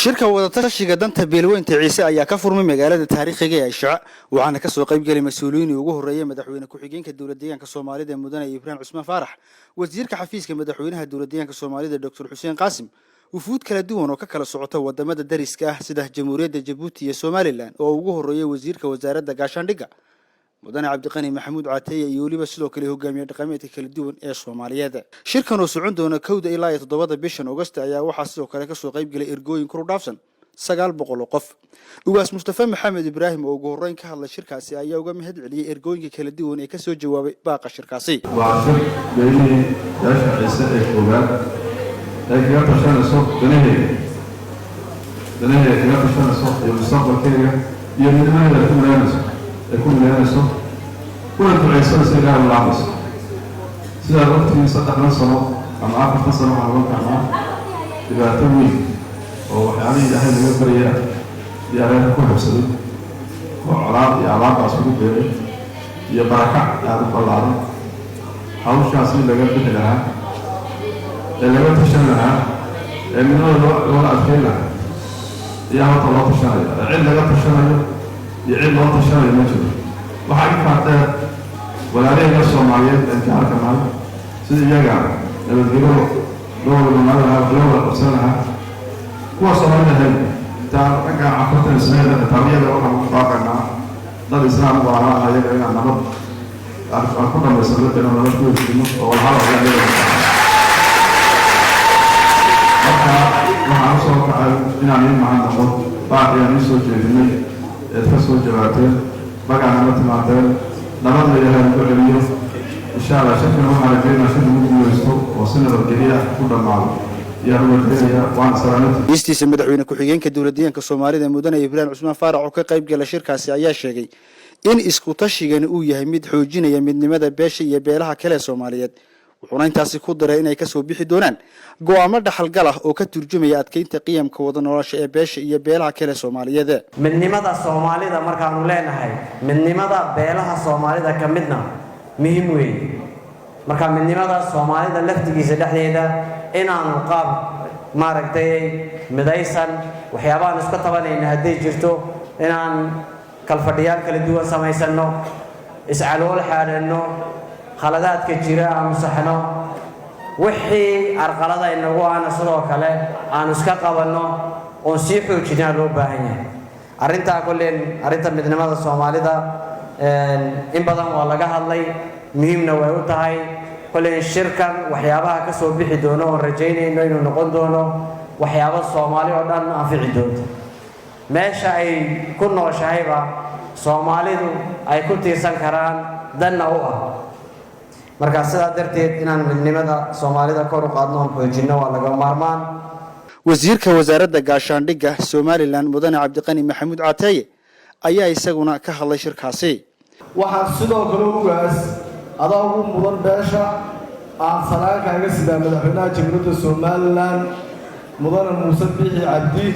shirka wadatashiga danta beelweynta Ciise ayaa ka furmay magaalada taariikhiga ee Aysha waxaana ka soo qayb galay mas'uuliyiin ugu horeeyay madaxweyne ku-xigeenka dawladda deegaanka Soomaalida mudane Ibrahim Cusmaan Faarax wasiirka xafiiska madaxweynaha dawladda deegaanka Soomaalida Dr. Xuseen Qaasim wufuud kala duwan oo ka kala socota wadamada dariska ah sida Jamhuuriyadda Djibouti iyo Somaliland oo ugu horeeyay wasiirka wasaaradda gaashaandhigga mudane Cabdiqani Maxamuud Caataye iyo waliba sidoo kale hogaamiye dhaqameedka kala duwan ee Soomaaliyeed shirkan oo socon doona 2 ilaa 7 bishan August ayaa waxa sidoo kale ka soo qayb galay ergooyin kor u dhaafsan 900 qof ugaas Mustafa Maxamed Ibrahim oo ugu horeyn ka hadlay shirkaasi ayaa uga mahad celiyay ergooyinka kala duwan ee ka soo jawaabay baaqa shirkaasi waa shir beelihii Ciise ee kooban ay ka tashanayso danaheeda ka tashanayso iyo mustaqbalkeeda iyo midnimada ku leeyahay kuna duceysan sayidina Allah sida waqtigiisa saddexdan sano ama afartan sano waxaa lagu kacaa dhibaato weyn oo waxyaabihii ilaahay laga baryay iyo reer ku habsaday oo colaad iyo abaartaas ugu beeray iyo barakac aad u ballaaran hawshaasi laga bixi lahaa ee laga tashan lahaa ee midnimada loo adkeyn lahaa iyo horta loo tashanayo cid laga tashanayo iyo cid loo tashanayo ma jiro waxaa ka qaatay walaalihii Soomaaliyeed ee jaarka maal sida iyaga nabadgelyo loo wada qabsanaha kuwa Soomaaliyeed taa ragga afartan sano taariikhda waxaa ku baaqana dad islaam waa ayaga inaan nabad aan ku dhameysano inaan nabad ku heshiino oo walaalo waxaan soo kacay inaan imaan noqon baaqiyaan soo jeedinay ee ka soo jawaabteen magaca nabad timaadeen nabad la yahay ku celiyo insha Allah shirkan waxaa la keenaa shir ugu guuleysto oo si nabadgelyo ku dhamaado istiisa madaxweyne ku-xigeenka dawladda deegaanka Soomaalida mudane Ibrahim Cusmaan Faarax oo ka qayb galay shirkaasi ayaa sheegay in isku tashigan uu yahay mid xoojinaya midnimada beesha iyo beelaha kale Soomaaliyeed wuxuuna intaasi ku daray inay ka soo bixi doonaan go'aamo dhaxalgal ah oo ka turjumaya adkeynta qiyamka wada nolosha ee beesha iyo beelaha kale Soomaaliyeed midnimada Soomaalida markaanu leenahay midnimada beelaha Soomaalida ka midna muhiim weey marka midnimada Soomaalida laftigiisa dhexdeeda inaanu qaab maaragtay midaysan waxyaabaha isku tabanayna haday jirto inaan kalfadhiyaan kala duwan samaysano iscalool xaadano khaladaadka jira ama saxno wixii arqalada inagu aan sidoo kale aan iska qabano oo si xoojinaa loo baahan yahay arinta midnimada Soomaalida in badan waa laga hadlay muhiimna way u tahay kulleen shirkan waxyaabaha ka soo bixi doono oo rajaynayno inuu noqon doono waxyaabo Soomaali oo dhan anfici doonto meesha ay ku nooshahayba Soomaalidu ay ku tiirsan karaan danna u ah marka sidaa darteed inaan midnimada Soomaalida kor u qaadno xoojino waa laga maarmaan wasiirka wasaaradda gaashaandhigga Somaliland mudane Cabdiqani Maxamuud Caataye ayaa isaguna ka hadlay shirkaasi waxaan sidoo kale ugaas adaa ugu mudan beesha aan salaankaaga sida madaxweynaha Jamhuuriyadda Somaliland mudane Muuse Biixi Cabdi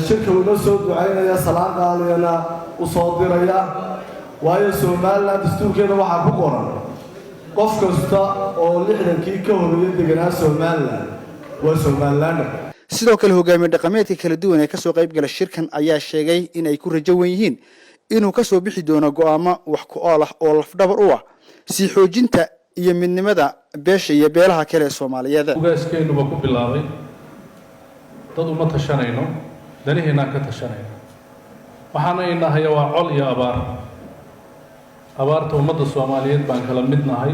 shirka uu soo ducaynaya salaan qaaliyana u soo diraya waayo Somaliland dastuurkeeda waxa ku qoran qof kasta oo 60kii ka horeeyay deganaa Somaliland waa Somaliland sidoo kale hogaamiye dhaqameedka kala duwan ee ka soo qayb galay shirkan ayaa sheegay in ay ku rajo weyn yihiin inuu ka soo bixi doono go'aamo wax ku ool ah oo lafdhabar u ah si xoojinta iyo midnimada beesha iyo beelaha kale Soomaaliyeed ugaaskeenu ku bilaabay dad uma tashanayno danaheena ka tashanayno waxaana inahay waa col iyo abaarta ummadda Soomaaliyeed baan kala midnahay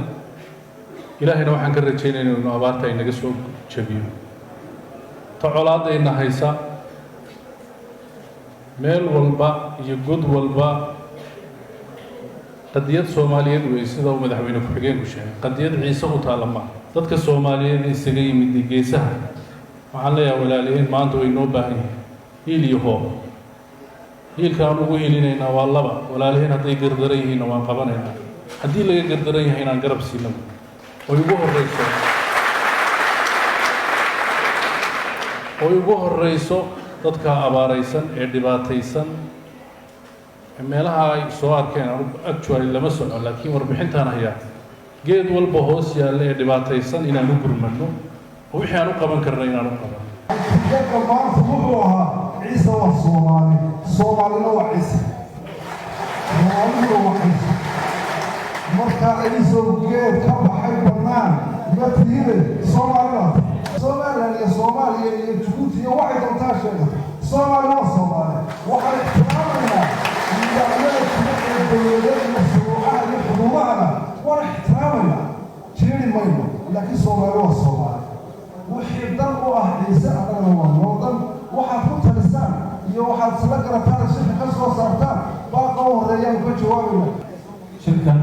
ilaahayna waxaan ka rajaynaynaa inuu abaarta ay naga soo jabiyo tacolaadayna haysa meel walba iyo god walba qadiyad Soomaaliyeed way sida uu madaxweyne ku-xigeenku sheegay qadiyad Ciise u taalama dadka Soomaaliyeed isaga yimid geesaha waxaan leeyahay walaalihiin maanta way noo baahan yihiin iyo hoob hiilkaan ugu hilinayna waa laba walaalihiin hadday gardaran yihiin waan qabanaynaa haddii laga gardaran yahay inaan garab siino oo ugu horeyso dadka abaaraysan ee dhibaataysan meelaha ay soo arkeen actually lama socon laakiin warbixintaan hayaa geed walba hoos yaalla ee dhibaataysan inaan u gurmano oo wixii aan u qaban karna inaan u qaban dadka maanta wuxuu ahaa ciise waa soomaali soomaalina waa ciise soomaalina waa ciise markaa ciise geed ka baxay bannaan ma tihide soomaalinaad Somaliland iyo Soomaaliya iyo Djibouti iyo waxay doontaa sheegay Soomaali waa Soomaali waxay ixtiraamayaan nidaamyada dowladda iyo shuruucaha iyo xuduudaha waa ixtiraamayaan jeeri mayno laakiin Soomaali waa Soomaali wixii dan u ah ciise anagana waa noo dan waxaad ku talisaan iyo waxaad isla garataan shirka ka soo saartaan baaqa u horreeyaan ka jawaabayna shirkan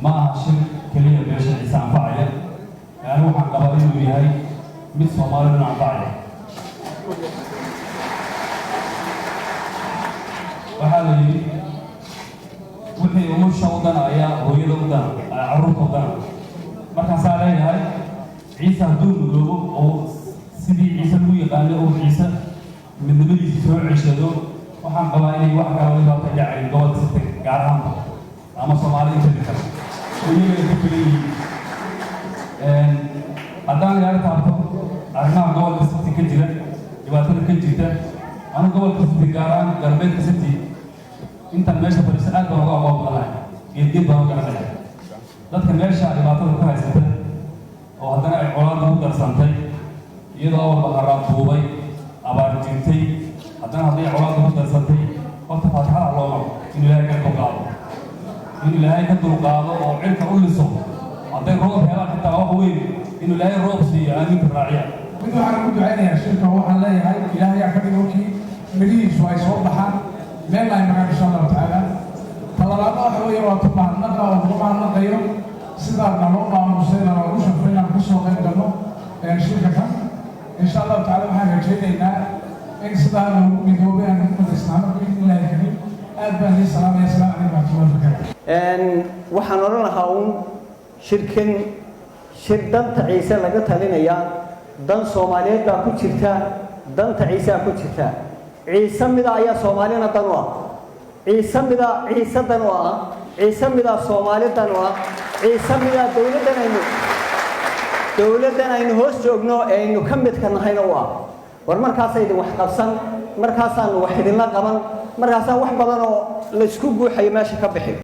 ma aha shir keliya beesha ciise anfacaya يعني waxaan qabaa inuu yahay mid Soomaaliyeed anfacaya waxaa la yidhi wixii umusha wadan ayaa hooyada wadan carruurta wadan markaasaa leeyahay ciise hadduu mudoobo oo sidii ciise lagu yaqaanay oo ciise midnimadiisa soo ceshado waxaan qabaa inay wax kala wada ka dhacay gobolka City gaar ahaan ama Soomaaliya inta kale iyaga ka keliya haddaan yaar taabto arrimaha gobolka City ka jira dhibaatada ka jirta anu gobolka City gaar ahaan galbeedka City intan meesha fadhiisa aad baan uga aqoonsanahay geedgeed baan uga aqoonsanahay dadka meesha dhibaatada ku haysata oo haddana ay colaad ugu darsantay iyadoo walba haraab duubay abaar jirtay haddana hadday colaad ugu darsantay horta faataxada loo maro in ilaahay ka dulqaado in ilaahay ka dulqaado oo cirka u liso hadday roob helaan xitaa wax weyn inuu ilaahay roob siiyo aaminta raaciya mid waxaan ku ducaynayaa shirka waxaan leeyahay ilaahay aa ka dhigo kii midhihiisu ay soo baxaan meel ay magaan insha allahu tacaala talabaadna waxa weeye waa tumahadnaqa oo ugu mahadnaqayo sidaa naloo maamusayna loogu shafo inaan ka soo qayb galno shirka kan insha allahu tacaala waxaan rajaynaynaa in sidaa loogu midoobay aan ku madaysnaano biidnillaahi kariim aad baan ii salaamaya asalaamu calaykum waraxmatullahi wabarakaatu waxaan odhan lahaa uun shirkan shir danta ciise laga talinaya dan Soomaaliyeed baa ku jirta danta ciise ku jirta ciise mida ayaa Soomaalina dan u ah ciise mida ciise dan u ah ciise mida Soomaali dan u ah ciise mida dowladdan aynu hoos joogno ee aynu ka mid ka nahayna u ah war markaasay wax qabsan markaasaan wax idinla qaban markaasaan wax badan oo la isku guuxayo meesha ka bixin